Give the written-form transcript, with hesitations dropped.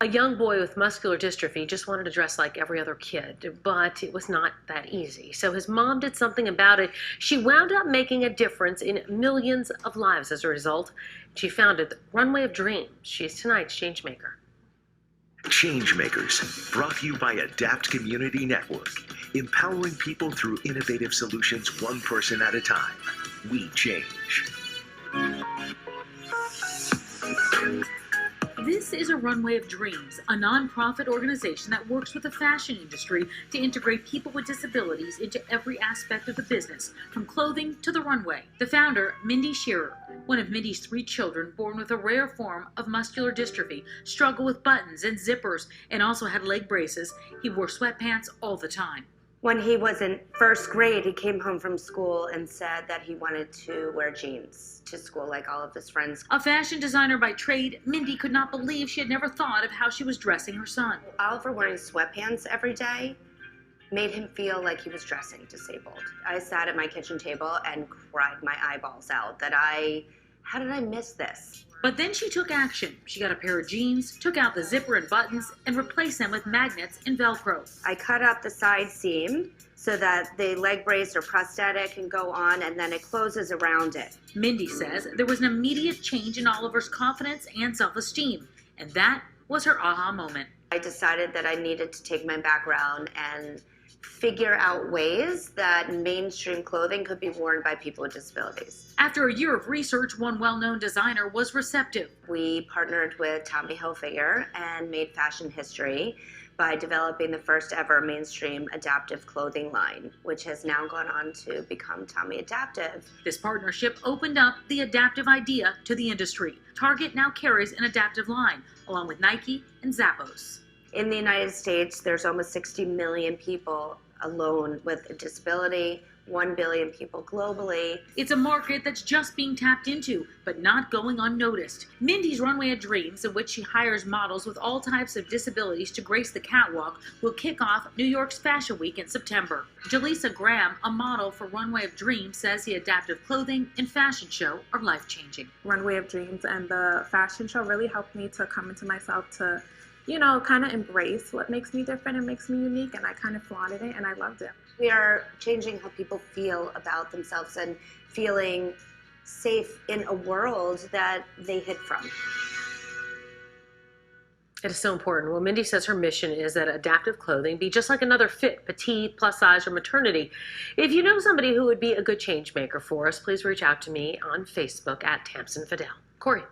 A young boy with muscular dystrophy just wanted to dress like every other kid, but it was not that easy. So his mom did something about it. She wound up making a difference in millions of lives as a result. She founded the Runway of Dreams. She's tonight's changemaker. Changemakers, brought to you by Adapt Community Network, empowering people through innovative solutions one person at a time. We change. This is a Runway of Dreams, a nonprofit organization that works with the fashion industry to integrate people with disabilities into every aspect of the business, from clothing to the runway. The founder, Mindy Scheier, one of Mindy's 3 children born with a rare form of muscular dystrophy, struggled with buttons and zippers and also had leg braces. He wore sweatpants all the time. When he was in first grade, he came home from school and said that he wanted to wear jeans to school like all of his friends. A fashion designer by trade, Mindy could not believe she had never thought of how she was dressing her son. Oliver wearing sweatpants every day made him feel like he was dressing disabled. I sat at my kitchen table and cried my eyeballs out that how did I miss this? But then she took action. She got a pair of jeans, took out the zipper and buttons, and replaced them with magnets and Velcro. I cut up the side seam so that the leg brace or prosthetic can go on, and then it closes around it. Mindy says there was an immediate change in Oliver's confidence and self-esteem, and that was her aha moment. I decided that I needed to take my background and figure out ways that mainstream clothing could be worn by people with disabilities. After a year of research, one well-known designer was receptive. We partnered with Tommy Hilfiger and made fashion history by developing the first ever mainstream adaptive clothing line, which has now gone on to become Tommy Adaptive. This partnership opened up the adaptive idea to the industry. Target now carries an adaptive line, along with Nike and Zappos. In the United States, there's almost 60 million people alone with a disability, 1 billion people globally. It's a market that's just being tapped into, but not going unnoticed. Mindy's Runway of Dreams, in which she hires models with all types of disabilities to grace the catwalk, will kick off New York's Fashion Week in September. Jaleesa Graham, a model for Runway of Dreams, says the adaptive clothing and fashion show are life-changing. Runway of Dreams and the fashion show really helped me to come into myself to kind of embrace what makes me different and makes me unique, and I kind of flaunted it and I loved it. We are changing how people feel about themselves and feeling safe in a world that they hid from. It is so important. Well, Mindy says her mission is that adaptive clothing be just like another fit, petite, plus size, or maternity. If you know somebody who would be a good change maker for us, please reach out to me on Facebook at Tamsen Fidel. Corey.